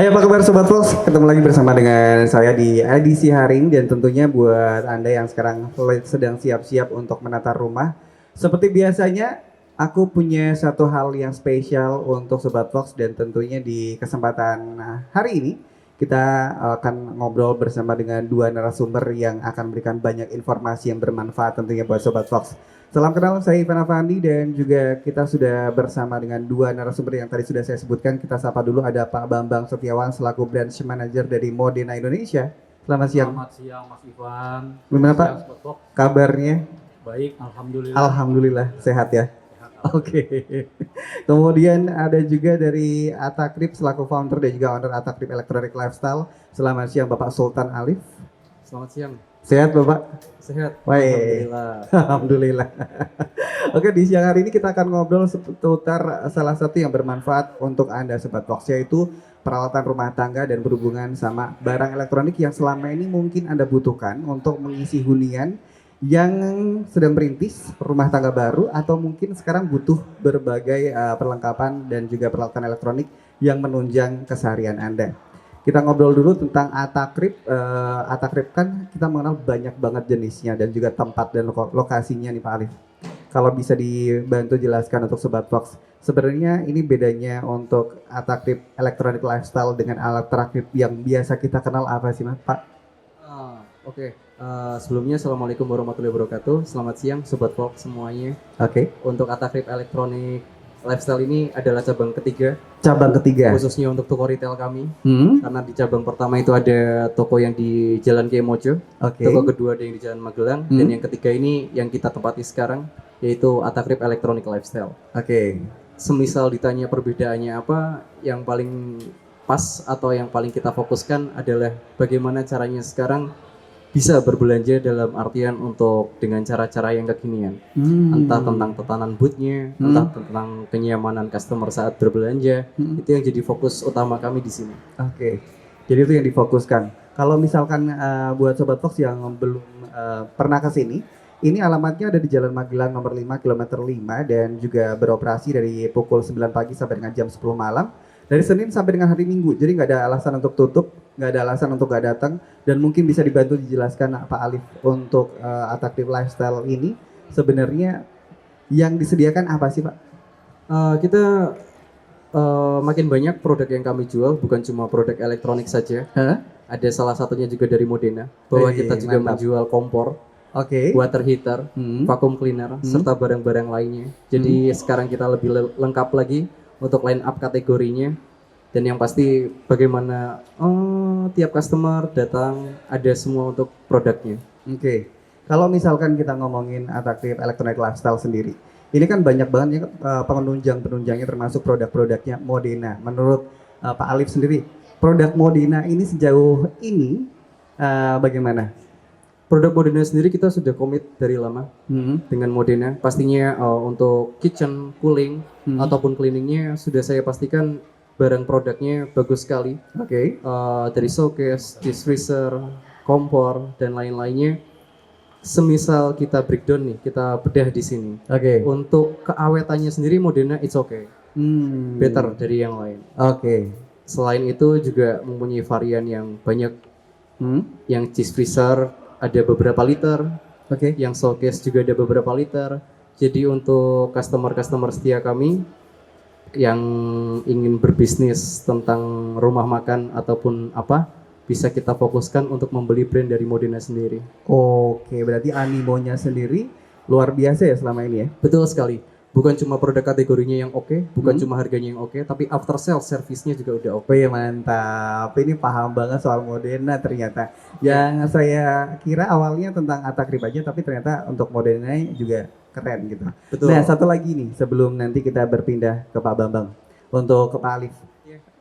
Hai apa kabar Sobat Fox? Ketemu lagi bersama dengan saya di edisi hari ini dan tentunya buat Anda yang sekarang sedang siap-siap untuk menata rumah. Seperti biasanya, aku punya satu hal yang spesial untuk Sobat Fox dan tentunya di kesempatan hari ini kita akan ngobrol bersama dengan dua narasumber yang akan memberikan banyak informasi yang bermanfaat tentunya buat Sobat Fox. Salam kenal, saya Ivan Avandi dan juga kita sudah bersama dengan dua narasumber yang tadi sudah saya sebutkan. Kita sapa dulu ada Pak Bambang Setiawan selaku Branch Manager dari Modena Indonesia. Selamat siang. Selamat siang Mas Ivan. Gimana Pak? Siang, Spotbox. Kabarnya? Baik, alhamdulillah. Alhamdulillah sehat ya. Sehat, Oke. Kemudian ada juga dari Atakrip selaku founder dan juga owner Atakrip Electronic Lifestyle. Selamat siang Bapak Sultan Alif. Selamat siang. Sehat Bapak? Sehat. Baik. Alhamdulillah. Alhamdulillah. Oke, di siang hari ini kita akan ngobrol seputar salah satu yang bermanfaat untuk Anda Sobat Fox, yaitu peralatan rumah tangga dan berhubungan sama barang elektronik yang selama ini mungkin Anda butuhkan untuk mengisi hunian yang sedang merintis rumah tangga baru atau mungkin sekarang butuh berbagai perlengkapan dan juga peralatan elektronik yang menunjang keseharian Anda. Kita ngobrol dulu tentang Atakrip. Atakrip kan kita mengenal banyak banget jenisnya dan juga tempat dan lokasinya nih Pak Alif. Kalau bisa dibantu jelaskan untuk Sobat Fox, sebenarnya ini bedanya untuk Atakrip Electronic Lifestyle dengan Atakrip yang biasa kita kenal apa sih Mas Pak? Oke. Sebelumnya Assalamualaikum warahmatullahi wabarakatuh. Selamat siang Sobat Fox semuanya. Oke. Untuk Atakrip Electronic Lifestyle ini adalah cabang ketiga. Cabang ketiga. Khususnya untuk toko retail kami. Karena di cabang pertama itu ada toko yang di Jalan Kiai Mojo. Oke. Toko kedua ada yang di Jalan Magelang. Dan yang ketiga ini yang kita tempati sekarang yaitu Atakrip Electronic Lifestyle. Oke. Semisal ditanya perbedaannya apa, yang paling pas atau yang paling kita fokuskan adalah bagaimana caranya sekarang bisa berbelanja dalam artian untuk dengan cara-cara yang kekinian. Entah tentang tatanan bootnya, entah tentang kenyamanan customer saat berbelanja. Itu yang jadi fokus utama kami di sini. Oke. Jadi itu yang difokuskan. Kalau misalkan buat Sobat Fox yang belum pernah ke sini, ini alamatnya ada di Jalan Magelang nomor 5 kilometer 5 dan juga beroperasi dari pukul 9 pagi sampai dengan jam 10 malam. Dari Senin sampai dengan hari Minggu, jadi nggak ada alasan untuk tutup, nggak ada alasan untuk nggak datang, dan mungkin bisa dibantu dijelaskan Pak Alif untuk Atakrip Lifestyle ini sebenarnya yang disediakan apa sih Pak? Kita makin banyak produk yang kami jual, bukan cuma produk elektronik saja. Ada salah satunya juga dari Modena, bahwa kita juga menjual kompor, water heater, vacuum cleaner, serta barang-barang lainnya. Jadi sekarang kita lebih lengkap lagi untuk line up kategorinya, dan yang pasti bagaimana tiap customer datang ada semua untuk produknya. Oke. Kalau misalkan kita ngomongin Atakrip Electronic Lifestyle sendiri, ini kan banyak banget ya penunjangnya termasuk produk-produknya Modena. Menurut Pak Alif sendiri, produk Modena ini sejauh ini bagaimana? Produk Modena sendiri kita sudah komit dari lama dengan Modena. Pastinya untuk kitchen, cooling, ataupun cleaningnya sudah saya pastikan barang produknya bagus sekali. Dari showcase, dish freezer, kompor, dan lain-lainnya. Semisal kita breakdown nih, kita bedah di sini. Untuk keawetannya sendiri Modena it's okay. Better dari yang lain. Selain itu juga mempunyai varian yang banyak. Yang dish freezer ada beberapa liter, yang showcase juga ada beberapa liter. Jadi untuk customer setia kami yang ingin berbisnis tentang rumah makan ataupun apa, bisa kita fokuskan untuk membeli brand dari Modena sendiri. Oke, berarti animonya sendiri luar biasa ya selama ini ya? Betul sekali. Bukan cuma produk kategorinya yang oke, bukan cuma harganya yang oke, tapi after sales service-nya juga udah oke. Mantap. Ini paham banget soal Modena ternyata. Yang saya kira awalnya tentang Atakrip aja, tapi ternyata untuk Modena juga keren gitu. Betul. Nah, satu lagi nih sebelum nanti kita berpindah ke Pak Bambang. Untuk ke Pak Alif.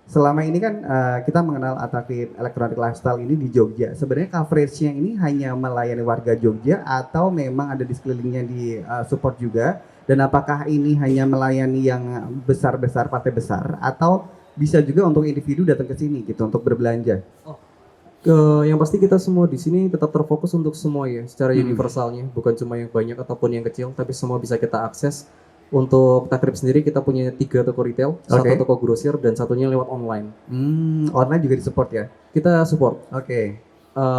Selama ini kan kita mengenal Atakrip Electronic Lifestyle ini di Jogja. Sebenarnya coverage-nya ini hanya melayani warga Jogja atau memang ada di sekelilingnya di support juga? Dan apakah ini hanya melayani yang besar-besar, partai besar, atau bisa juga untuk individu datang ke sini gitu untuk berbelanja? Yang pasti kita semua di sini tetap terfokus untuk semua ya, secara universalnya, bukan cuma yang banyak ataupun yang kecil, tapi semua bisa kita akses. Untuk Takrib sendiri kita punya 3 toko retail, Oke. 1 toko grosir dan satunya lewat online. Online juga disupport ya? Kita support. Oke.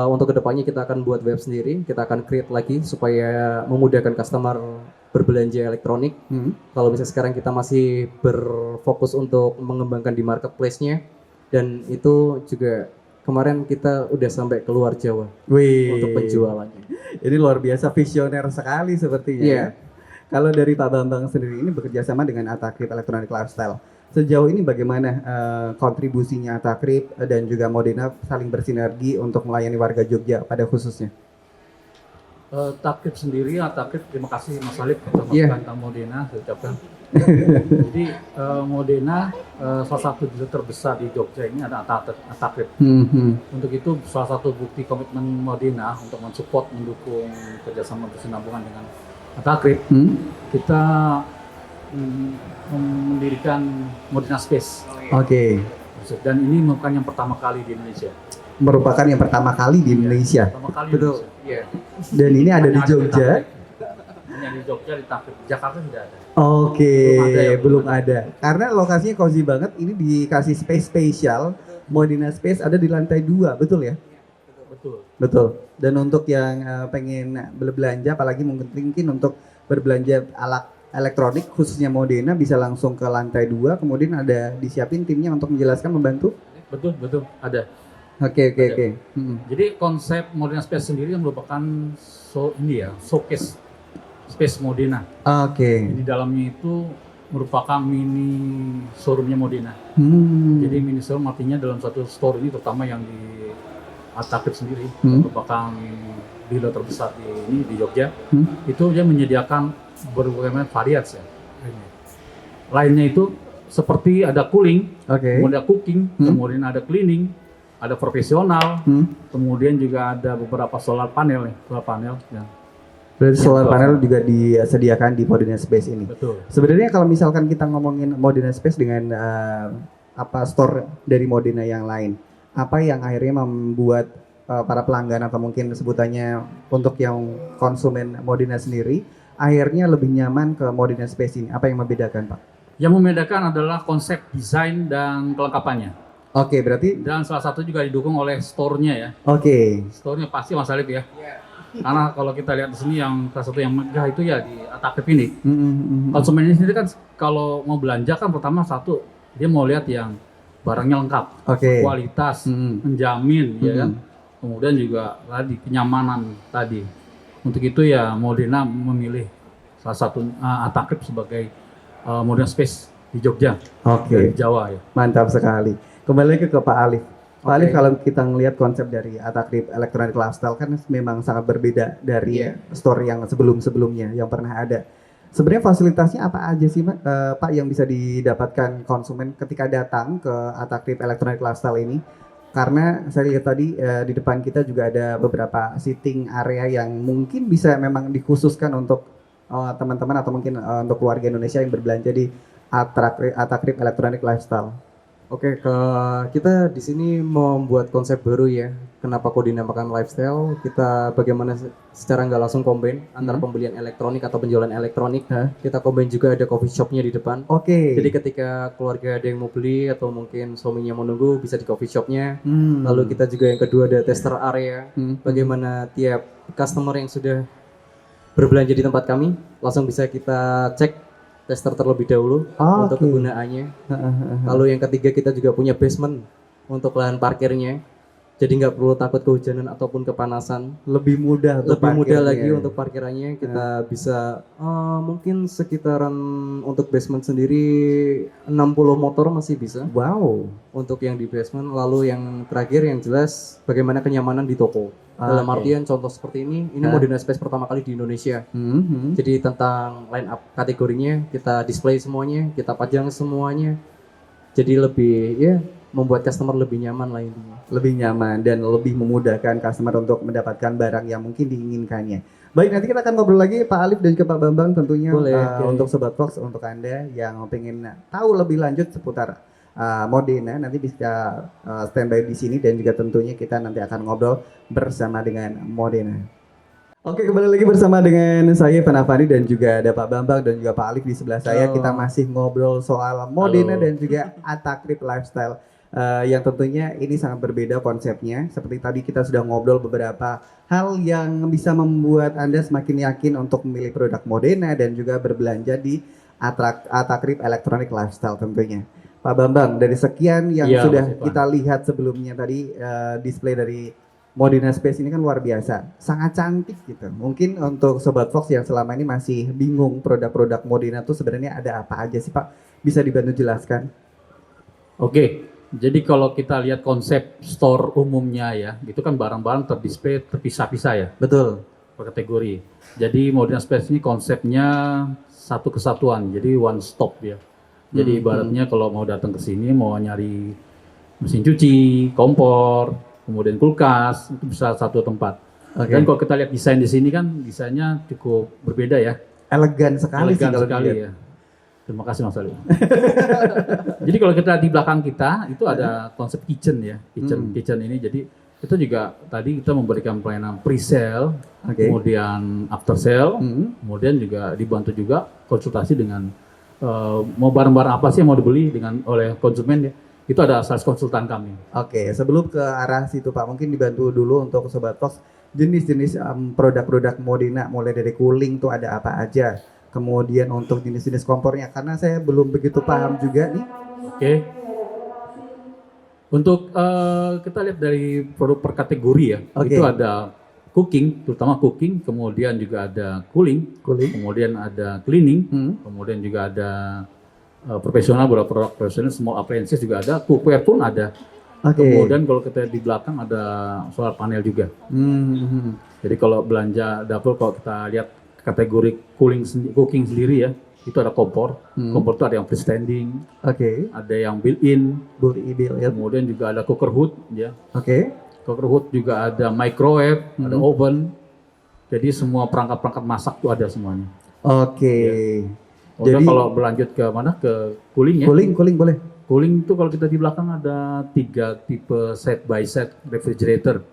Untuk kedepannya kita akan buat web sendiri, kita akan create lagi supaya memudahkan customer berbelanja elektronik. Kalau misalnya sekarang kita masih berfokus untuk mengembangkan di marketplace-nya, dan itu juga kemarin kita udah sampai keluar Jawa Wih. untuk penjualannya. Ini luar biasa visioner sekali sepertinya Iya. ya. Kalau dari Pak Bambang sendiri ini bekerja sama dengan Atakrip Electronic Lifestyle. Sejauh ini bagaimana kontribusinya Atakrip dan juga Modena saling bersinergi untuk melayani warga Jogja pada khususnya? Takrib sendiri, Takrib terima kasih Mas Alif atas Iya. masukan tentang Modena, saya ucapkan. Jadi Modena salah satu dealer terbesar di Jogja ini ada Takrib. Untuk itu salah satu bukti komitmen Modena untuk mensupport, mendukung kerjasama berkesinambungan dengan Takrib. Kita mendirikan Modena Space. Oke. Dan ini bukan yang pertama kali di Indonesia. Merupakan yang pertama kali di Indonesia. Pertama kali Betul. di Indonesia. Iya. Dan ini ada di Hanya Jogja. Hanya di Jogja, di Takrib. Jakarta tidak ada. Oke, Belum ada ya, belum ada. Karena lokasinya cozy banget. Ini dikasih space spesial. Modena Space ada di lantai 2, betul ya? Betul. Betul. Dan untuk yang pengen berbelanja, apalagi mungkin untuk berbelanja alat elektronik, khususnya Modena, bisa langsung ke lantai 2. Kemudian ada disiapin timnya untuk menjelaskan, membantu. Betul, ada. Oke. Jadi konsep Modena Space sendiri merupakan showcase Space Modena. Oke. Di dalamnya itu merupakan mini showroomnya Modena. Jadi mini showroom artinya dalam satu store ini, terutama yang di Takrib sendiri, merupakan dealer terbesar di Jogja. Itu dia menyediakan berbagai variasi ya. Lainnya itu seperti ada cooling, Oke. kemudian ada cooking, kemudian ada cleaning, ada profesional, kemudian juga ada beberapa solar panel ya. Berarti solar Betul. panel juga disediakan di Modena Space ini. Betul. Sebenarnya kalau misalkan kita ngomongin Modena Space dengan store dari Modena yang lain, apa yang akhirnya membuat para pelanggan atau mungkin sebutannya untuk yang konsumen Modena sendiri akhirnya lebih nyaman ke Modena Space ini? Apa yang membedakan, Pak? Yang membedakan adalah konsep desain dan kelengkapannya. Oke, berarti Dan salah satu juga didukung oleh store-nya ya. oke. Store-nya pasti Mas Alif ya. Karena kalau kita lihat di sini yang salah satu yang megah itu ya di Takrib ini. Konsumen ini sendiri kan kalau mau belanja kan pertama satu dia mau lihat yang barangnya lengkap, Oke. kualitas, menjamin ya kan. Kemudian juga tadi kenyamanan tadi. Untuk itu ya Modena memilih salah satu Takrib sebagai Modena Space di Jogja, Oke. dari Jawa ya. Mantap sekali. Kembali ke Pak Alif. Pak Oke. Alif, kalau kita ngelihat konsep dari Atakrip Electronic Lifestyle kan memang sangat berbeda dari Iya. store yang sebelum-sebelumnya yang pernah ada. Sebenarnya fasilitasnya apa aja sih, Pak, yang bisa didapatkan konsumen ketika datang ke Atakrip Electronic Lifestyle ini? Karena saya lihat tadi di depan kita juga ada beberapa seating area yang mungkin bisa memang dikhususkan untuk teman-teman atau mungkin untuk keluarga Indonesia yang berbelanja di Atakrip Electronic Lifestyle. Oke, kita di sini membuat konsep baru ya. Kenapa kok dinamakan lifestyle? Kita bagaimana secara nggak langsung combine antara pembelian elektronik atau penjualan elektronik. Kita combine juga ada coffee shopnya di depan. Oke. Jadi ketika keluarga ada yang mau beli atau mungkin suaminya mau nunggu bisa di coffee shopnya. Hmm. Lalu kita juga yang kedua ada tester area. Bagaimana tiap customer yang sudah berbelanja di tempat kami langsung bisa kita cek tester terlebih dahulu untuk Oke. kegunaannya. Lalu yang ketiga kita juga punya basement untuk lahan parkirnya. Jadi nggak perlu takut kehujanan ataupun kepanasan. Lebih mudah untuk Lebih mudah parkirnya. lagi untuk parkirannya. Kita bisa mungkin sekitaran untuk basement sendiri 60 motor masih bisa Wow. untuk yang di basement. Lalu yang terakhir yang jelas bagaimana kenyamanan di toko. Dalam Oke. artian contoh seperti ini Modena Space pertama kali di Indonesia. Jadi tentang line up kategorinya kita display semuanya, kita pajang semuanya. Jadi lebih ya membuat customer lebih nyaman lah intinya. Lebih nyaman dan lebih memudahkan customer untuk mendapatkan barang yang mungkin diinginkannya. Baik, nanti kita akan ngobrol lagi Pak Alif dan juga Pak Bambang tentunya. Boleh, oke. Untuk Sobat Fox, untuk Anda yang pengen tahu lebih lanjut seputar Modena, nanti bisa standby di sini dan juga tentunya kita nanti akan ngobrol bersama dengan Modena. Oke, kembali lagi bersama dengan saya Ivan Afandi dan juga ada Pak Bambang dan juga Pak Alif di sebelah saya. Halo. Kita masih ngobrol soal Modena Halo. dan juga Atakrip Lifestyle. Yang tentunya ini sangat berbeda konsepnya. Seperti tadi kita sudah ngobrol beberapa hal yang bisa membuat Anda semakin yakin untuk memilih produk Modena dan juga berbelanja di Atakrip Electronic Lifestyle tentunya. Pak Bambang, dari sekian yang Iya, sudah Mas Ivan. kita lihat sebelumnya tadi display dari Modena Space ini kan luar biasa, sangat cantik gitu. Mungkin untuk Sobat Fox yang selama ini masih bingung produk-produk Modena tuh sebenarnya ada apa aja sih Pak? Bisa dibantu jelaskan? Oke, jadi kalau kita lihat konsep store umumnya ya, itu kan barang-barang terdisplay terpisah-pisah ya, Betul. per kategori. Jadi Modena Space ini konsepnya satu kesatuan, jadi one stop ya. Jadi ibaratnya kalau mau datang ke sini mau nyari mesin cuci, kompor, kemudian kulkas, itu bisa satu tempat. Oke. Dan kalau kita lihat desain di sini kan desainnya cukup berbeda ya. Elegan sekali sih Elegan kalau sekali dilihat. ya. Terima kasih Mas Ali. Jadi kalau kita lihat di belakang kita itu ada konsep kitchen ya, kitchen ini. Jadi kita juga tadi kita memberikan pelayanan pre-sale, Oke. kemudian after sale, kemudian juga dibantu juga konsultasi dengan mau barang-barang apa sih yang mau dibeli oleh konsumen ya. Itu ada sales konsultan kami. Oke, sebelum ke arah situ Pak, mungkin dibantu dulu untuk Sobat Fox jenis-jenis produk-produk Modena mulai dari cooling tuh ada apa aja. Kemudian untuk jenis-jenis kompornya karena saya belum begitu paham juga nih. Oke. Untuk kita lihat dari produk per kategori ya, Oke. itu ada cooking, terutama cooking, kemudian juga ada cooling, Cooling. kemudian ada cleaning, Hmm. kemudian juga ada profesional, beberapa produk profesional, small appliances juga ada, cookware pun ada. Oke. Kemudian kalau kita di belakang ada solar panel juga. Hmm. Jadi kalau belanja dapur, kalau kita lihat kategori cooking sendiri ya, itu ada kompor. Kompor itu ada yang freestanding, Oke. ada yang built-in, Bill ya. kemudian juga ada cooker hood ya. Oke. Cooker hood juga ada microwave, ada oven. Jadi semua perangkat-perangkat masak itu ada semuanya. Oke. Udah Jadi- kalau berlanjut ke mana? Ke cooling ya. Cooling boleh. Cooling itu kalau kita di belakang ada 3 tipe set by set refrigerator.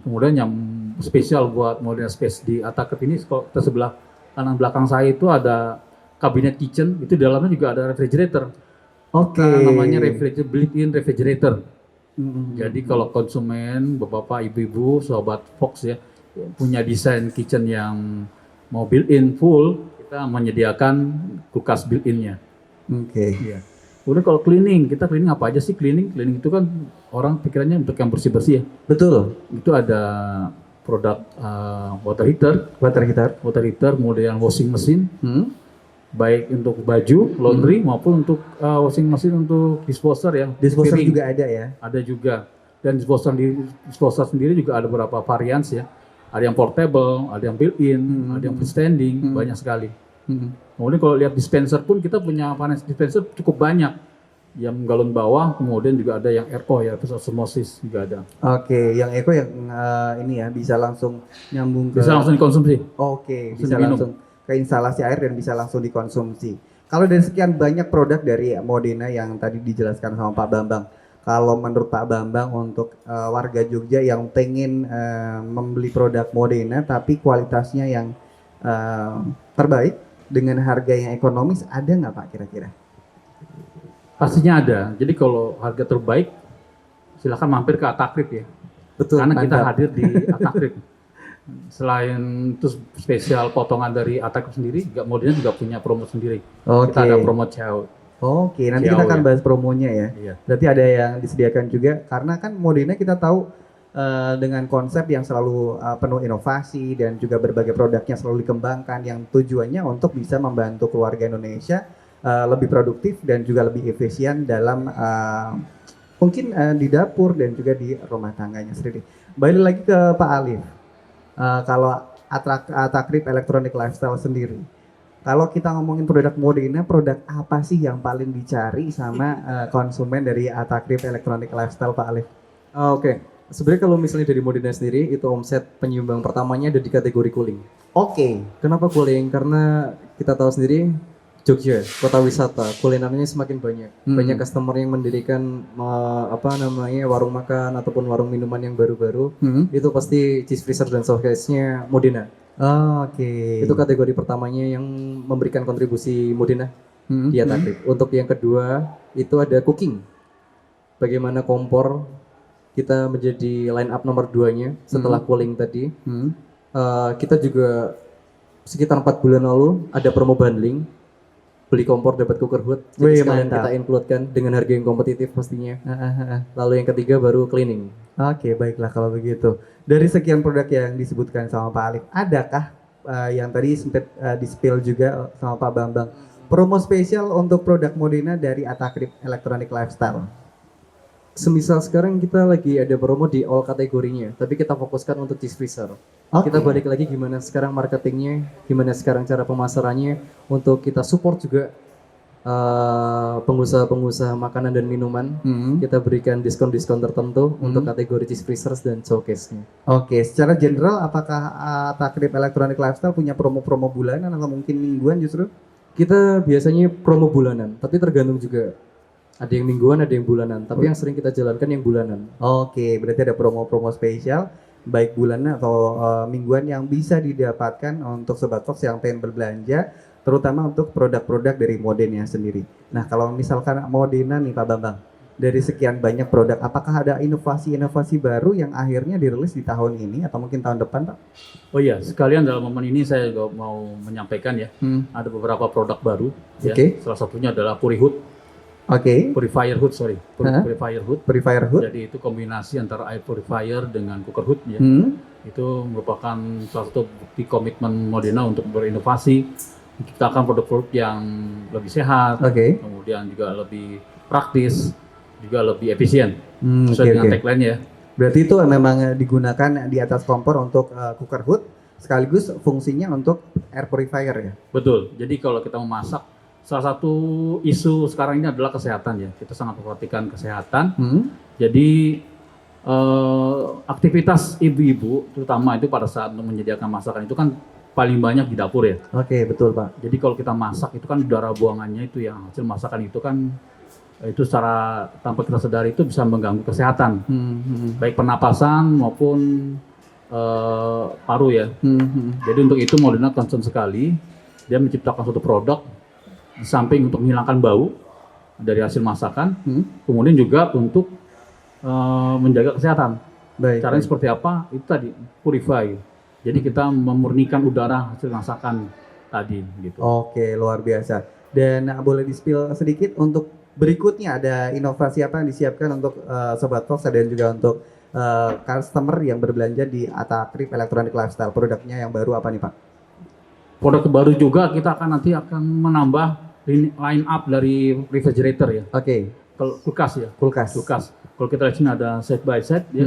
Kemudian yang spesial buat Modena Space di Atakrip ini, kalau kita sebelah kanan belakang saya itu ada kabinet kitchen, itu di dalamnya juga ada refrigerator. Oke. Namanya built-in refrigerator. Hmm. Jadi kalau konsumen, bapak, ibu-ibu, sobat Fox ya, punya desain kitchen yang mau built-in full, kita menyediakan kulkas built-innya. Oke. Iya. Udah kalau cleaning, kita cleaning apa aja sih cleaning? Cleaning itu kan orang pikirannya untuk yang bersih-bersih ya. Betul. Itu ada produk water heater, Water heater. kemudian washing machine, Hmm. baik untuk baju, laundry maupun untuk washing machine untuk disposer ya. Disposer piring. juga ada ya. Ada juga. Dan disposer sendiri juga ada beberapa varians ya. Ada yang portable, ada yang built-in, ada yang freestanding, banyak sekali. Kemudian kalau lihat dispenser pun kita punya finance dispenser cukup banyak. Yang galon bawah, kemudian juga ada yang RO ya, terus osmosis juga ada. Oke, yang Eko yang ini ya bisa langsung nyambung ke. Bisa langsung dikonsumsi. Oke, langsung bisa diminum. langsung ke instalasi air dan bisa langsung dikonsumsi. Kalau dari sekian banyak produk dari Modena yang tadi dijelaskan sama Pak Bambang, kalau menurut Pak Bambang untuk warga Jogja yang pengen membeli produk Modena tapi kualitasnya yang terbaik dengan harga yang ekonomis, ada nggak Pak kira-kira? Pastinya ada. Jadi kalau harga terbaik, silakan mampir ke Atakrip ya. Betul. Karena kita mantap. hadir di Atakrip. Selain itu spesial potongan dari Atakrip sendiri, juga Modena juga punya promo sendiri. Oke. Kita ada promo ciao. Oke, nanti Ciao kita akan ya. bahas promonya ya. Iya. Berarti ada yang disediakan juga karena kan Modena kita tahu dengan konsep yang selalu penuh inovasi dan juga berbagai produknya selalu dikembangkan yang tujuannya untuk bisa membantu keluarga Indonesia lebih produktif dan juga lebih efisien dalam mungkin di dapur dan juga di rumah tangganya sendiri. Balik lagi ke Pak Alif. Kalau Atakrip Electronic Lifestyle sendiri, kalau kita ngomongin produk Modena, produk apa sih yang paling dicari sama konsumen dari Atakrip Electronic Lifestyle, Pak Alif? Oke. Sebenarnya kalau misalnya dari Modena sendiri, itu omset penyumbang pertamanya ada di kategori cooling. Oke. Kenapa cooling? Karena kita tahu sendiri Jogja, kota wisata, kulinernya semakin banyak. Hmm. Banyak customer yang mendirikan warung makan ataupun warung minuman yang baru-baru. Itu pasti cheese freezer dan showcase-nya Modena. Oh, oke. Itu kategori pertamanya yang memberikan kontribusi Modena di Atakrip. Untuk yang kedua itu ada cooking. Bagaimana kompor kita menjadi line up nomor 2-nya setelah cooling tadi. Kita juga sekitar 4 bulan lalu ada promo bundling. Beli kompor dapat cooker hood. Wih, Jadi sekalian mantap. kita include-kan dengan harga yang kompetitif pastinya. Lalu yang ketiga baru cleaning. Oke, baiklah kalau begitu. Dari sekian produk yang disebutkan sama Pak Alif, adakah yang tadi sempat di-spill juga sama Pak Bambang, promo spesial untuk produk Modena dari Atakrip Electronic Lifestyle? Semisal sekarang kita lagi ada promo di all kategorinya, tapi kita fokuskan untuk cheese freezer. Oke. Kita balik lagi gimana sekarang marketingnya, gimana sekarang cara pemasarannya, untuk kita support juga pengusaha-pengusaha makanan dan minuman. Kita berikan diskon-diskon tertentu untuk kategori cheese freezers dan showcase-nya. Oke, secara general apakah Atakrip Electronic Lifestyle punya promo-promo bulanan atau mungkin mingguan justru? Kita biasanya promo bulanan, tapi tergantung juga. Ada yang mingguan, ada yang bulanan. Tapi yang sering kita jalankan yang bulanan. Oke, berarti ada promo-promo spesial baik bulanan atau mingguan yang bisa didapatkan untuk Sobat Fox yang pengen berbelanja, terutama untuk produk-produk dari Modena sendiri. Nah, kalau misalkan Modena nih Pak Bambang, dari sekian banyak produk, apakah ada inovasi-inovasi baru yang akhirnya dirilis di tahun ini atau mungkin tahun depan, Pak? Oh iya, sekalian dalam momen ini saya juga mau menyampaikan ya, ada beberapa produk baru. Ya. Oke. Salah satunya adalah Purifier Hood. Purifier Hood. Purifier hood. Jadi itu kombinasi antara air purifier dengan cooker hood ya. Itu merupakan salah satu bukti komitmen Modena untuk berinovasi, menciptakan produk-produk yang lebih sehat, Oke. kemudian juga lebih praktis, juga lebih efisien. Oke, Sesuai dengan oke. tagline ya. Berarti itu memang digunakan di atas kompor untuk cooker hood, sekaligus fungsinya untuk air purifier ya. Betul. Jadi kalau kita memasak, salah satu isu sekarang ini adalah kesehatan ya. Kita sangat memperhatikan kesehatan. Jadi aktivitas ibu-ibu, terutama itu pada saat menyediakan masakan itu kan paling banyak di dapur ya. Oke, betul Pak. Jadi kalau kita masak itu kan udara buangannya itu yang hasil masakan itu kan itu secara tanpa kita sadari itu bisa mengganggu kesehatan, baik pernapasan maupun paru ya. Jadi untuk itu Modena concern sekali, dia menciptakan suatu produk di samping untuk menghilangkan bau dari hasil masakan, kemudian juga untuk menjaga kesehatan. Baik. Caranya seperti apa? Itu tadi purify. Jadi kita memurnikan udara hasil masakan tadi gitu. Oke, luar biasa. Dan boleh di-spill sedikit untuk berikutnya ada inovasi apa yang disiapkan untuk Sobat Fox dan juga untuk customer yang berbelanja di Atakrip Electronic Lifestyle. Produknya yang baru apa nih Pak? Produk baru juga kita nanti akan menambah line up dari refrigerator ya. Oke. Kalau kulkas ya. Kulkas. Kalau kita lihat sini ada side by side ya.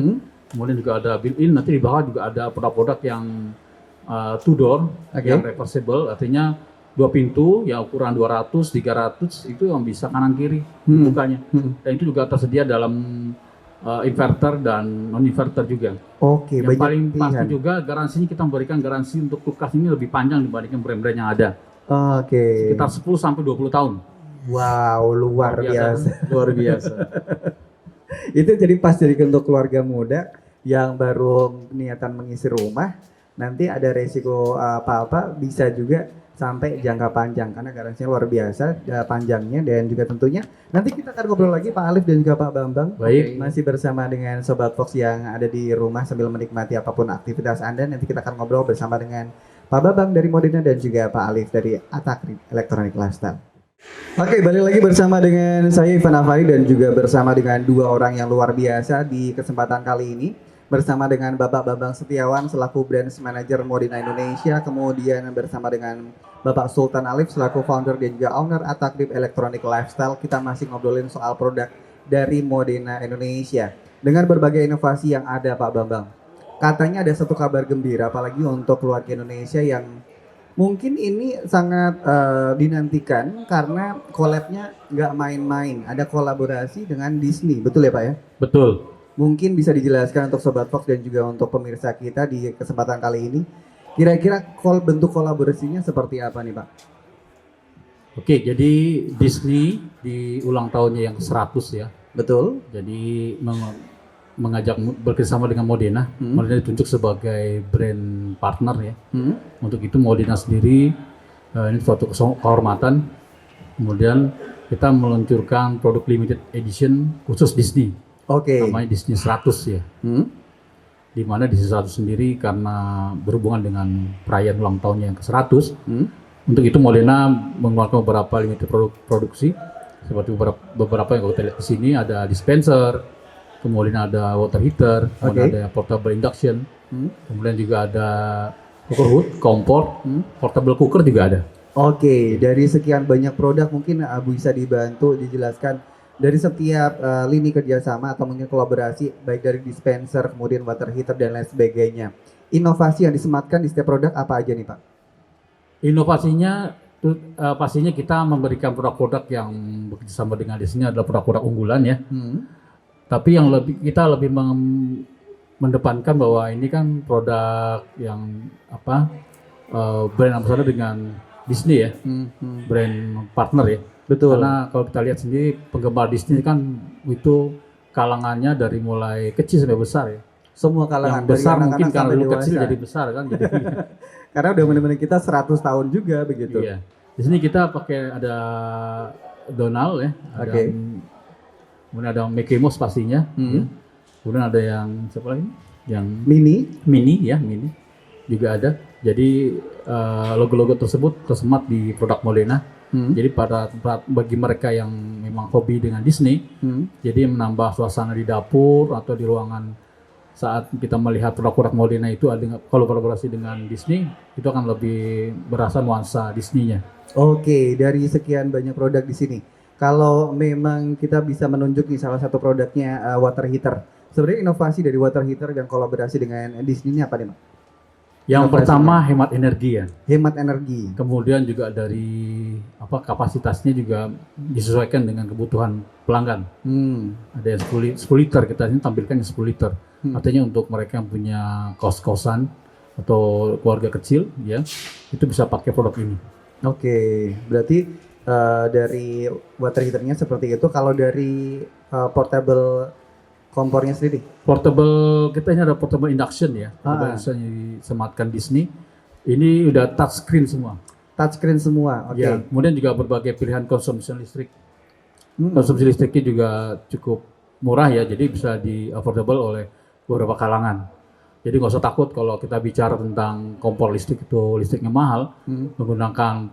Kemudian juga ada built-in, nanti di bawah juga ada produk-produk yang two door, yang reversible, artinya 2 pintu yang ukuran 200, 300 itu yang bisa kanan kiri bukanya. Dan itu juga tersedia dalam inverter dan non inverter juga. Oke, Yang banyak paling pasti pilihan. juga garansinya kita memberikan garansi untuk kulkas ini lebih panjang dibandingkan brand-brand yang ada. Oke. Sekitar 10 sampai 20 tahun. Wow, luar biasa. Luar biasa. Itu jadi pas jadi untuk keluarga muda yang baru niatan mengisi rumah, nanti ada resiko apa-apa bisa juga sampai jangka panjang karena garansinya luar biasa panjangnya, dan juga tentunya nanti kita akan ngobrol lagi Pak Alif dan juga Pak Bambang. Baik. Masih bersama dengan Sobat Fox yang ada di rumah sambil menikmati apapun aktivitas Anda. Nanti kita akan ngobrol bersama dengan Pak Bambang dari Modena dan juga Pak Alif dari Atakrip Electronic Lifestyle. Oke, balik lagi bersama dengan saya Ivan Afari dan juga bersama dengan dua orang yang luar biasa di kesempatan kali ini. Bersama dengan Bapak Bambang Setiawan selaku Brand Manager Modena Indonesia, kemudian bersama dengan Bapak Sultan Alif selaku founder dan juga owner Atakrip Electronic Lifestyle. Kita masih ngobrolin soal produk dari Modena Indonesia dengan berbagai inovasi yang ada Pak Bambang. Katanya ada satu kabar gembira apalagi untuk keluarga Indonesia yang mungkin ini sangat dinantikan karena collab-nya nggak main-main. Ada kolaborasi dengan Disney, betul ya Pak ya? Betul. Mungkin bisa dijelaskan untuk Sobat Fox dan juga untuk pemirsa kita di kesempatan kali ini. Kira-kira bentuk kolaborasinya seperti apa nih Pak? Oke, jadi Disney di ulang tahunnya yang 100 ya. Betul. Jadi mengajak bekerjasama dengan Modena. Modena ditunjuk sebagai brand partner ya. Untuk itu Modena sendiri ini suatu kehormatan. Kemudian kita meluncurkan produk limited edition khusus Disney. Oke. Namanya Disney 100 ya. Di mana Disney 100 sendiri karena berhubungan dengan perayaan ulang tahunnya yang ke-100. Untuk itu Modena mengeluarkan beberapa limited produksi seperti beberapa yang kita lihat di sini, ada dispenser, kemudian ada water heater, kemudian ada portable induction, kemudian juga ada cooker hood, kompor, portable cooker juga ada. Oke, dari sekian banyak produk mungkin bisa dibantu dijelaskan dari setiap lini kerjasama atau mungkin kolaborasi baik dari dispenser, kemudian water heater dan lain sebagainya. Inovasi yang disematkan di setiap produk apa aja nih Pak? Inovasinya pastinya kita memberikan produk-produk yang bekerjasama dengan Disney adalah produk-produk unggulan ya. Tapi yang kita lebih mendepankan bahwa ini kan produk yang brand ambassador dengan Disney ya, brand partner ya. Betul. Karena kalau kita lihat sendiri penggemar Disney kan itu kalangannya dari mulai kecil sampai besar ya. Semua kalangan Yang besar dari mungkin anak-anak karena sampai dulu kecil dewasa. jadi besar kan. Jadi, Karena udah benar-benar kita 100 tahun juga begitu. iya. Di sini kita pakai ada Donald ya, ada kemudian ada Mickey Mouse pastinya, ya. Kemudian ada yang siapa lagi? Yang Mini ya, Mini juga ada. Jadi logo-logo tersebut tersemat di produk Modena. Jadi bagi mereka yang memang hobi dengan Disney, jadi menambah suasana di dapur atau di ruangan saat kita melihat produk-produk Modena itu ada kolaborasi dengan Disney, itu akan lebih berasa nuansa Disney-nya. Oke, dari sekian banyak produk di sini, kalau memang kita bisa menunjuk nih salah satu produknya water heater, sebenarnya inovasi dari water heater yang kolaborasi dengan Disney ini apa nih Pak? Yang pertama hemat energi ya. Hemat energi. Kemudian juga dari kapasitasnya juga disesuaikan dengan kebutuhan pelanggan. Ada yang 10 liter, kita ini tampilkan yang 10 liter. Artinya untuk mereka yang punya kos-kosan atau keluarga kecil ya, itu bisa pakai produk ini. Oke, berarti dari water heaternya seperti itu. Kalau dari portable kompornya sendiri? Portable, kita ini ada portable induction ya. Portable induction yang disematkan Disney. Ini udah touchscreen semua. Touchscreen semua, oke. Ya, kemudian juga berbagai pilihan konsumsi listrik. Konsumsi listriknya juga cukup murah ya, jadi bisa di affordable oleh beberapa kalangan. Jadi nggak usah takut kalau kita bicara tentang kompor listrik itu listriknya mahal, menggunakan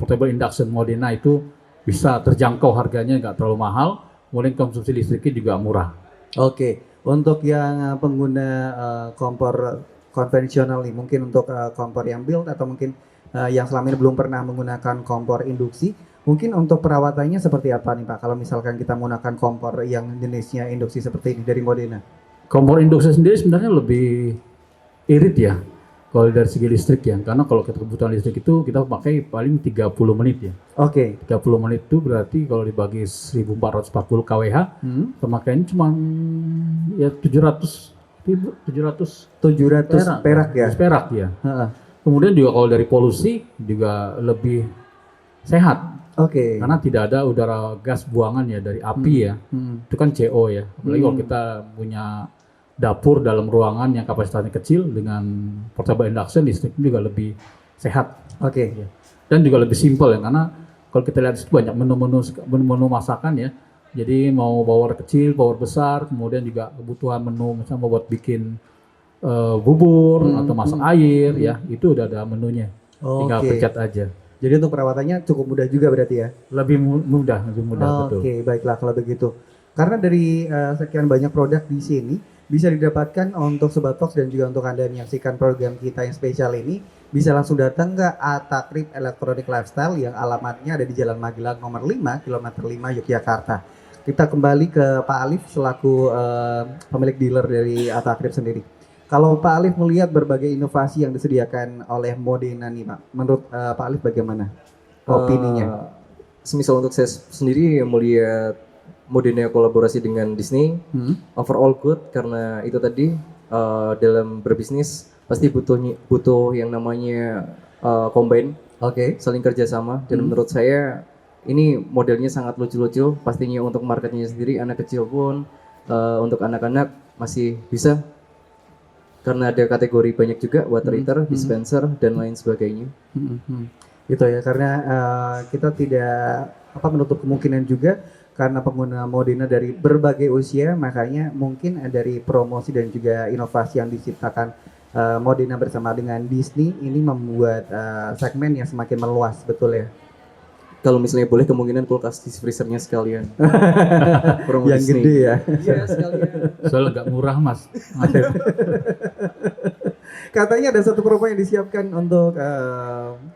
portable induction Modena itu bisa terjangkau harganya, nggak terlalu mahal, kemudian konsumsi listriknya juga murah. Oke, untuk yang pengguna kompor konvensional nih, mungkin untuk kompor yang build atau mungkin yang selama ini belum pernah menggunakan kompor induksi, mungkin untuk perawatannya seperti apa nih Pak? Kalau misalkan kita menggunakan kompor yang jenisnya induksi seperti ini dari Modena? Kompor induksi sendiri sebenarnya lebih irit ya kalau dari segi listrik ya, karena kalau kita kebutuhan listrik itu kita pakai paling 30 menit ya. Oke. 30 menit itu berarti kalau dibagi 1440 kWh, pemakaiannya cuma ya 700 perak ya. Perak ya. Kemudian juga kalau dari polusi juga lebih sehat. Oke. Karena tidak ada udara gas buangan ya dari api ya. Itu kan CO ya. Apalagi kalau kita punya dapur dalam ruangan yang kapasitasnya kecil dengan portable induction, listriknya juga lebih sehat. Oke. Ya. Dan juga lebih simpel ya, karena kalau kita lihat itu banyak menu masakan ya. Jadi mau power kecil, power besar, kemudian juga kebutuhan menu misalnya buat bikin bubur atau masak air ya, itu udah ada menunya. Tinggal pencet aja. Jadi untuk perawatannya cukup mudah juga berarti ya? Lebih mudah betul. Oke, baiklah kalau begitu. Karena dari sekian banyak produk di sini bisa didapatkan untuk Sobat Fox dan juga untuk Anda yang menyaksikan program kita yang spesial ini, bisa langsung datang ke Atakrip Electronic Lifestyle yang alamatnya ada di Jalan Magelang nomor 5, kilometer 5 Yogyakarta. Kita kembali ke Pak Alif selaku pemilik dealer dari Atakrip sendiri. Kalau Pak Alif melihat berbagai inovasi yang disediakan oleh Modena nih Pak, menurut Pak Alif bagaimana opininya? Semisal untuk saya sendiri melihat Modena kolaborasi dengan Disney, overall good, karena itu tadi dalam berbisnis pasti butuh yang namanya combine Oke. saling kerjasama, dan menurut saya ini modelnya sangat lucu-lucu. Pastinya untuk marketnya sendiri anak kecil pun, untuk anak-anak masih bisa, karena ada kategori banyak juga, water heater, dispenser, dan lain sebagainya. Gitu ya, karena kita tidak menutup kemungkinan juga karena pengguna Modena dari berbagai usia, makanya mungkin dari promosi dan juga inovasi yang diciptakan Modena bersama dengan Disney ini membuat segmen yang semakin meluas, betul ya? Kalau misalnya boleh, kemungkinan kulkas di freezernya sekalian. Promo Yang Disney. gede ya. Iya, sekalian. Soalnya nggak murah mas. Katanya ada satu promo yang disiapkan untuk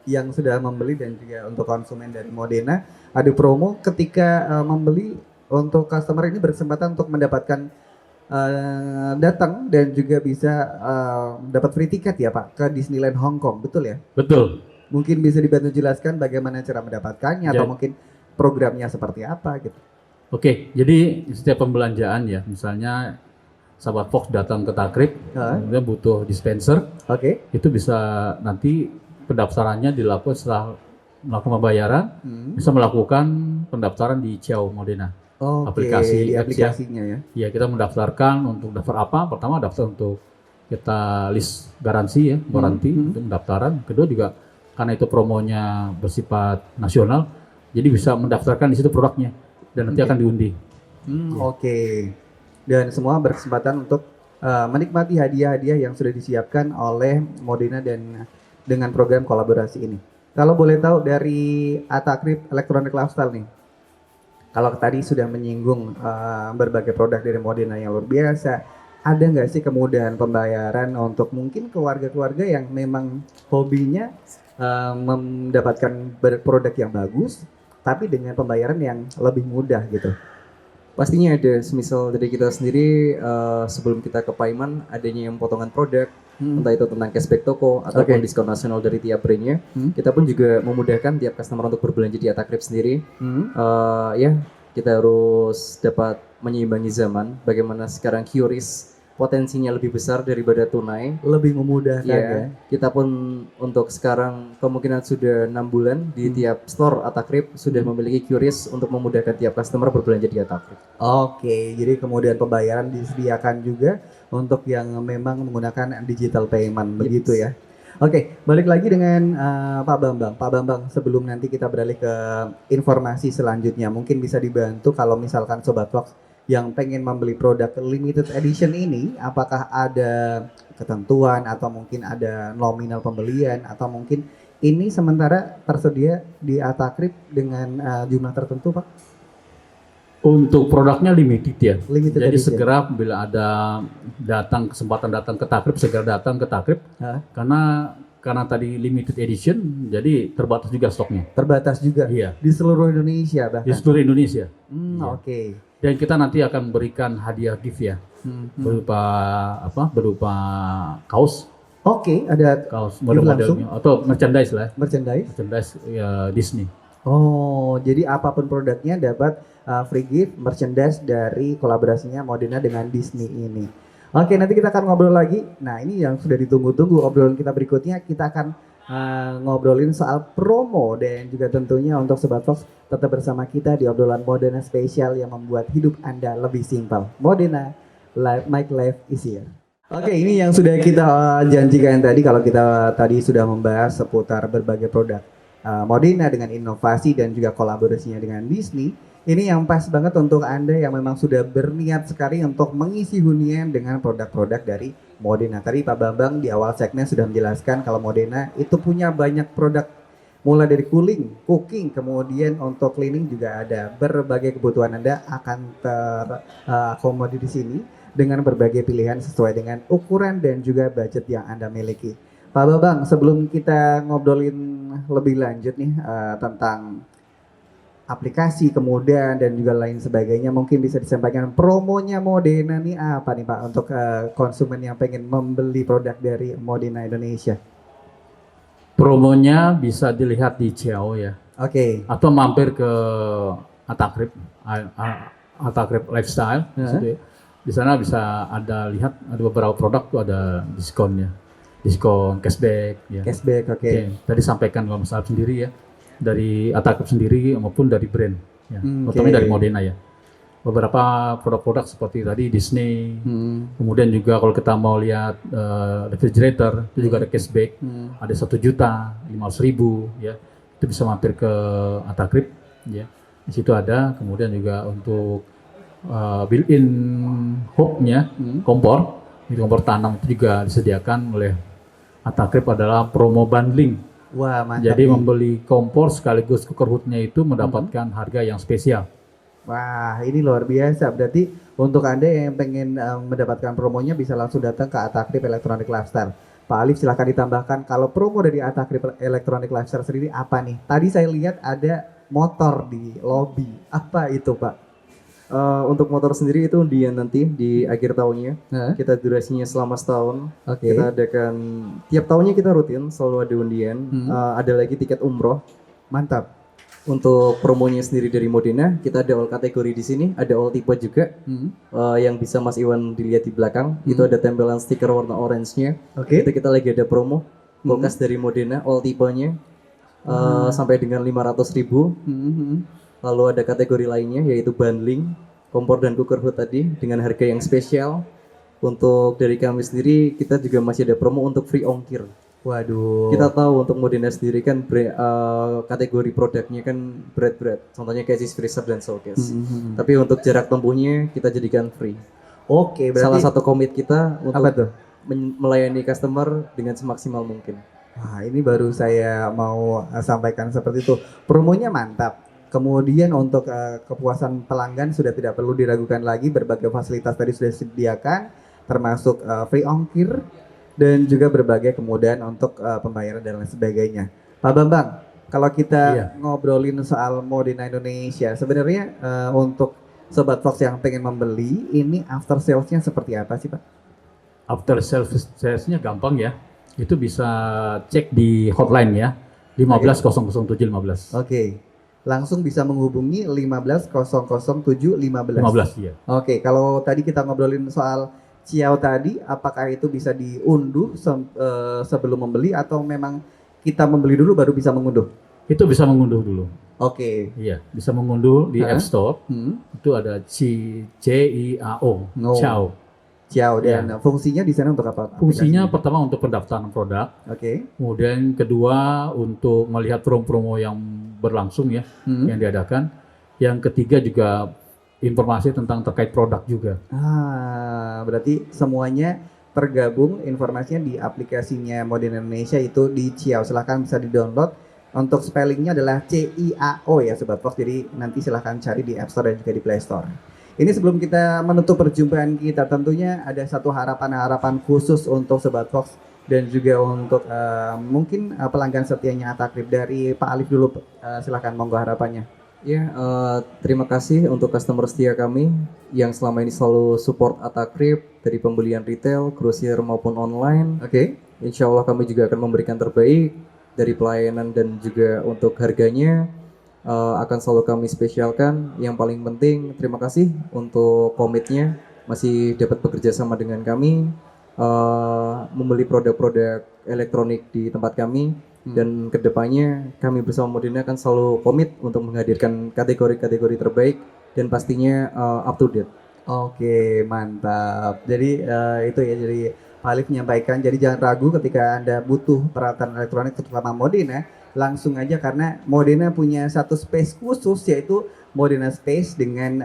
yang sudah membeli dan juga untuk konsumen dari Modena. Ada promo ketika membeli, untuk customer ini berkesempatan untuk mendapatkan datang dan juga bisa dapat free tiket ya Pak ke Disneyland Hong Kong, betul ya? Betul. Mungkin bisa dibantu jelaskan bagaimana cara mendapatkannya atau Ya. mungkin programnya seperti apa gitu. Oke, jadi setiap pembelanjaan ya, misalnya sahabat Fox datang ke Takrib, kemudian butuh dispenser, Oke. itu bisa nanti pendaftarannya dilakukan setelah melakukan pembayaran, bisa melakukan pendaftaran di Ciao Modena. Oke, Aplikasi di apps ya. aplikasinya ya. Ya, kita mendaftarkan untuk daftar apa? Pertama daftar untuk kita list garansi ya, garansi untuk pendaftaran. Kedua juga karena itu promonya bersifat nasional, jadi bisa mendaftarkan di situ produknya dan nanti akan diundi. Oke. Dan semua berkesempatan untuk menikmati hadiah-hadiah yang sudah disiapkan oleh Modena dan dengan program kolaborasi ini. Kalau boleh tahu dari Atakrib Electronic Lifestyle nih, kalau tadi sudah menyinggung berbagai produk dari Modena yang luar biasa, ada nggak sih kemudahan pembayaran untuk mungkin keluarga-keluarga yang memang hobinya mendapatkan produk yang bagus, tapi dengan pembayaran yang lebih mudah gitu? Pastinya ada, semisal dari kita sendiri sebelum kita ke payment adanya yang potongan produk, entah itu tentang cashback toko ataupun diskon nasional dari tiap brandnya. Kita pun juga memudahkan tiap customer untuk berbelanja di Atakrib sendiri. Ya, kita harus dapat menyeimbangi zaman. Bagaimana sekarang QRIS potensinya lebih besar daripada tunai. Lebih memudahkan ya. Kita pun untuk sekarang kemungkinan sudah 6 bulan di tiap store Atakrib sudah memiliki QRIS untuk memudahkan tiap customer berbelanja di Atakrib. Oke, jadi kemudian pembayaran disediakan juga untuk yang memang menggunakan digital payment, begitu ya. Oke, balik lagi dengan Pak Bambang. Pak Bambang, sebelum nanti kita beralih ke informasi selanjutnya, mungkin bisa dibantu kalau misalkan Sobat Fox yang pengen membeli produk limited edition ini, apakah ada ketentuan atau mungkin ada nominal pembelian atau mungkin ini sementara tersedia di Atakrib dengan jumlah tertentu, Pak? Untuk produknya limited ya. Limited Jadi edition. segera bila ada kesempatan datang ke Takrib, segera datang ke Takrib. Karena tadi limited edition, jadi terbatas juga stoknya. Terbatas juga. Iya. Di seluruh Indonesia bahkan. Di seluruh Indonesia. Oke. Dan kita nanti akan berikan hadiah gift ya, berupa berupa kaos Oke, ada kaos langsung? model-modelnya atau merchandise lah, merchandise. ya, Disney. Oh, jadi apapun produknya dapat free gift merchandise dari kolaborasinya Modena dengan Disney ini. Oke, nanti kita akan ngobrol lagi. Nah, ini yang sudah ditunggu-tunggu obrolan kita berikutnya. Kita akan ngobrolin soal promo dan juga tentunya untuk Sobat Fox tetap bersama kita di obrolan Modena spesial yang membuat hidup Anda lebih simpel. Modena, make life easier. Oke, ini yang sudah kita janjikan tadi kalau kita tadi sudah membahas seputar berbagai produk Modena dengan inovasi dan juga kolaborasinya dengan Disney. Ini yang pas banget untuk Anda yang memang sudah berniat sekali untuk mengisi hunian dengan produk-produk dari Modena. Tadi Pak Bambang di awal segmen sudah menjelaskan kalau Modena itu punya banyak produk, mulai dari cooking, kemudian untuk cleaning juga ada. Berbagai kebutuhan Anda akan terakomodir di sini dengan berbagai pilihan sesuai dengan ukuran dan juga budget yang Anda miliki. Pak Bambang, sebelum kita ngobrolin lebih lanjut nih tentang aplikasi kemudian dan juga lain sebagainya, mungkin bisa disampaikan promonya Modena nih apa nih Pak untuk konsumen yang pengen membeli produk dari Modena Indonesia? Promonya bisa dilihat di Ciao ya, Oke. atau mampir ke Atakrib, Atakrib Lifestyle. Di sana bisa ada lihat ada beberapa produk tuh ada diskonnya. diskon cashback ya. Cashback, oke. Oke, tadi sampaikan kalau masalah sendiri ya, dari Atakrip sendiri maupun dari brand ya, Oke. dari Modena ya. Beberapa produk-produk seperti tadi Disney, kemudian juga kalau kita mau lihat refrigerator itu juga ada cashback, ada 1.500.000 ya, itu bisa mampir ke Atakrip ya. Di situ ada, kemudian juga untuk built-in hob-nya, kompor, itu kompor tanam itu juga disediakan oleh Atakrip adalah promo bundling. Wah, mantap. Jadi membeli kompor sekaligus cooker hood-nya itu mendapatkan harga yang spesial. Wah, ini luar biasa. Berarti untuk Anda yang pengen mendapatkan promonya bisa langsung datang ke Atakrip Electronic Lifestyle. Pak Alif silahkan ditambahkan kalau promo dari Atakrip Electronic Lifestyle sendiri apa nih? Tadi saya lihat ada motor di lobby. Apa itu, Pak? Untuk motor sendiri itu undian nanti di akhir tahunnya. Hah? Kita durasinya selama setahun. Oke. Kita adakan tiap tahunnya kita rutin selalu ada undian. Ada lagi tiket umroh. Mantap. Untuk promonya sendiri dari Modena, kita ada all kategori di sini, ada all tipe juga. Yang bisa Mas Iwan dilihat di belakang, itu ada tempelan stiker warna orange-nya. Oke. Itu kita lagi ada promo kulkas dari Modena, all tipenya sampai dengan 500.000. Lalu ada kategori lainnya yaitu bundling, kompor dan cooker hood tadi dengan harga yang spesial. Untuk dari kami sendiri, kita juga masih ada promo untuk free ongkir. Waduh. Kita tahu untuk Modena sendiri kan kategori produknya kan berat-berat. Contohnya kayak freezer dan showcase. Tapi untuk jarak tempuhnya kita jadikan free. Oke, berarti Salah satu komit kita untuk apa tuh? melayani customer dengan semaksimal mungkin. Wah, ini baru saya mau sampaikan seperti itu. Promonya mantap. Kemudian untuk kepuasan pelanggan sudah tidak perlu diragukan lagi, berbagai fasilitas tadi sudah disediakan, termasuk free ongkir dan juga berbagai kemudahan untuk pembayaran dan lain sebagainya. Pak Bambang, kalau kita ngobrolin soal Modena Indonesia, sebenarnya untuk Sobat Fox yang pengen membeli, ini after sales-nya seperti apa sih, Pak? After sales-nya gampang ya. Itu bisa cek di hotline ya. 15 007 15. Oke. Langsung bisa menghubungi 15 007 15. 15 ya. Oke, kalau tadi kita ngobrolin soal Ciao tadi, apakah itu bisa diunduh sebelum membeli atau memang kita membeli dulu baru bisa mengunduh? Itu bisa mengunduh dulu. Oke. Iya, bisa mengunduh di App Store. Hmm. Itu ada CIAO, Oh. Ciao. Ciao, dan fungsinya di sana untuk apa? Fungsinya pertama untuk pendaftaran produk. Oke. Kemudian kedua untuk melihat promo-promo yang berlangsung ya, yang diadakan. Yang ketiga juga informasi tentang terkait produk juga. Berarti semuanya tergabung informasinya di aplikasinya Modena Indonesia itu di Ciao. Silahkan bisa di-download. Untuk spellingnya adalah CIAO ya Sobat Fox. Jadi nanti silahkan cari di App Store dan juga di Play Store. Ini sebelum kita menutup perjumpaan kita, tentunya ada satu harapan-harapan khusus untuk Sobat Fox dan juga untuk mungkin pelanggan setianya Atakrip. Dari Pak Alif dulu, silahkan monggo harapannya. Ya, terima kasih untuk customer setia kami yang selama ini selalu support Atakrip dari pembelian retail, grosir maupun online. Oke. Insya Allah kami juga akan memberikan terbaik dari pelayanan dan juga untuk harganya akan selalu kami spesialkan. Yang paling penting terima kasih untuk komitnya masih dapat bekerja sama dengan kami, membeli produk-produk elektronik di tempat kami. Dan kedepannya kami bersama Modena akan selalu komit untuk menghadirkan kategori-kategori terbaik dan pastinya up to date. Oke, mantap. Jadi itu ya, jadi Pak Alif menyampaikan, jadi jangan ragu ketika Anda butuh peralatan elektronik terutama Modena, langsung aja karena Modena punya satu space khusus yaitu Modena Space dengan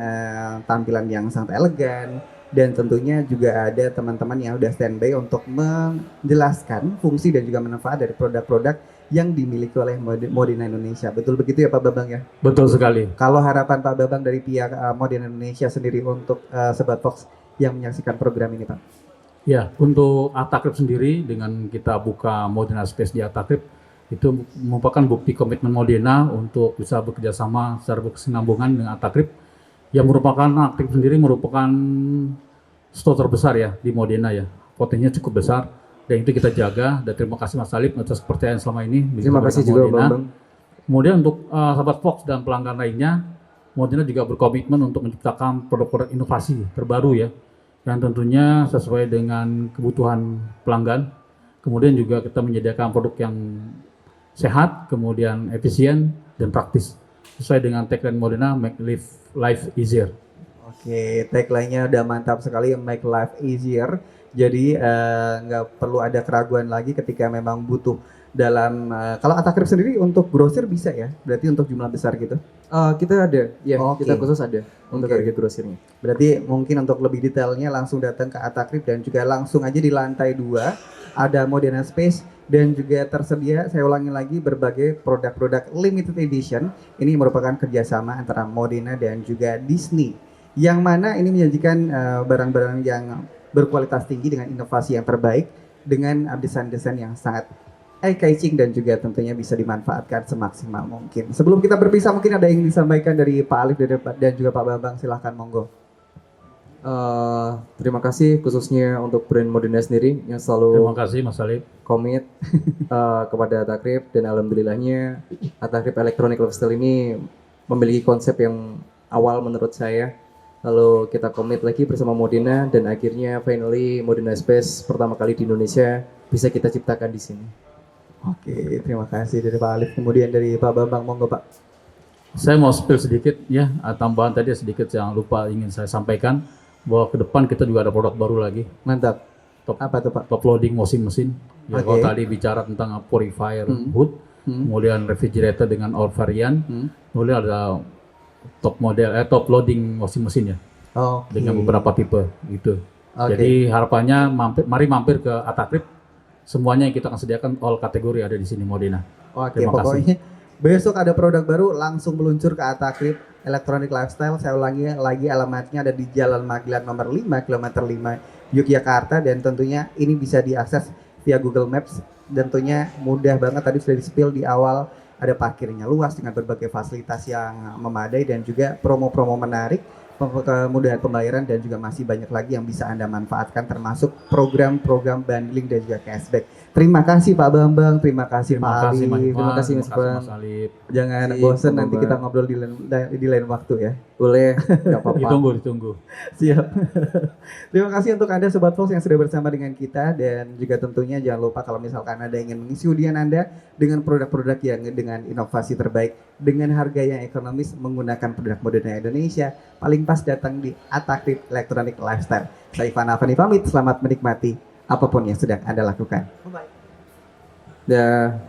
tampilan yang sangat elegan. Dan tentunya juga ada teman-teman yang udah standby untuk menjelaskan fungsi dan juga manfaat dari produk-produk yang dimiliki oleh Modena Indonesia. Betul begitu ya Pak Bambang ya? Betul sekali. Kalau harapan Pak Bambang dari pihak Modena Indonesia sendiri untuk Sobat Fox yang menyaksikan program ini Pak? Ya, untuk Atakrip sendiri dengan kita buka Modena Space di Atakrip itu merupakan bukti komitmen Modena untuk bisa bekerja sama secara berkesinambungan dengan Atakrip. Yang merupakan Atakrip sendiri merupakan store terbesar ya di Modena ya, potensinya cukup besar dan itu kita jaga. Dan terima kasih Mas Alif atas kepercayaan selama ini. Terima kasih juga Bang. Kemudian untuk sahabat Fox dan pelanggan lainnya, Modena juga berkomitmen untuk menciptakan produk-produk inovasi terbaru ya, yang tentunya sesuai dengan kebutuhan pelanggan Kemudian juga kita menyediakan produk yang sehat, kemudian efisien dan praktis. Sesuai dengan tagline Modena, make life easier. Oke, tagline-nya udah mantap sekali, make life easier. Jadi nggak perlu ada keraguan lagi ketika memang butuh dalam kalau Atakrip sendiri untuk grosir bisa ya? Berarti untuk jumlah besar gitu. Kita ada, ya Oke. kita khusus ada untuk Oke. harga grosirnya. Berarti mungkin untuk lebih detailnya langsung datang ke Atakrip dan juga langsung aja di lantai 2 ada Modena Space dan juga tersedia, saya ulangi lagi, berbagai produk-produk limited edition. Ini merupakan kerjasama antara Modena dan juga Disney. Yang mana ini menyajikan barang-barang yang berkualitas tinggi dengan inovasi yang terbaik dengan desain-desain yang sangat eye-catching dan juga tentunya bisa dimanfaatkan semaksimal mungkin. Sebelum kita berpisah mungkin ada yang ingin disampaikan dari Pak Alif dan juga Pak Bambang, silahkan monggo. Terima kasih khususnya untuk brand Modena sendiri yang Terima selalu kasih Mas Alif. komit kepada Atakrip, dan alhamdulillahnya Atakrip Electronic Lifestyle ini memiliki konsep yang awal menurut saya. Lalu kita komit lagi bersama Modena dan akhirnya finally Modena Space pertama kali di Indonesia bisa kita ciptakan di sini. Oke, terima kasih dari Pak Alif. Kemudian dari Pak Bambang, monggo Pak. Saya mau spill sedikit ya, tambahan tadi sedikit yang lupa ingin saya sampaikan, bahwa ke depan kita juga ada produk baru lagi, Mantap. Top. Apa tuh Pak? top loading washing mesin. Ya, Oke. kalau tadi bicara tentang purifier hood, kemudian refrigerator dengan all variant, kemudian ada top loading washing mesin ya, Oke. dengan beberapa tipe gitu. Oke. Jadi harapannya mari mampir ke Atakrip. Semuanya yang kita akan sediakan all kategori ada di sini Modena. Oke, Terima pokoknya besok ada produk baru langsung meluncur ke Atakrip Electronic Lifestyle. Saya ulangi lagi, alamatnya ada di Jalan Magelang nomor 5, kilometer 5, Yogyakarta, dan tentunya ini bisa diakses via Google Maps dan tentunya mudah banget. Tadi sudah di-spill di awal, ada parkirnya luas dengan berbagai fasilitas yang memadai dan juga promo-promo menarik, kemudahan pembayaran, dan juga masih banyak lagi yang bisa Anda manfaatkan termasuk program-program bundling dan juga cashback. Terima kasih Pak Bambang, terima kasih Pak kasih Mas Alif. Ivan, Terima kasih, Mas terima Ivan. Mas Alif. Jangan Terima kasih, bosan, Pak nanti Bambang. kita ngobrol di lain waktu ya. Boleh, nggak apa-apa. Ditunggu. Siap. Terima kasih untuk Anda Sobat Fox yang sudah bersama dengan kita, dan juga tentunya jangan lupa kalau misalkan Anda ingin mengisi undian Anda dengan produk-produk yang dengan inovasi terbaik dengan harga yang ekonomis menggunakan produk Modena Indonesia, paling pas datang di Atakrip Electronic Lifestyle. Saya Ivan Avani pamit, selamat menikmati apapun yang sedang Anda lakukan. Bye-bye. Dah.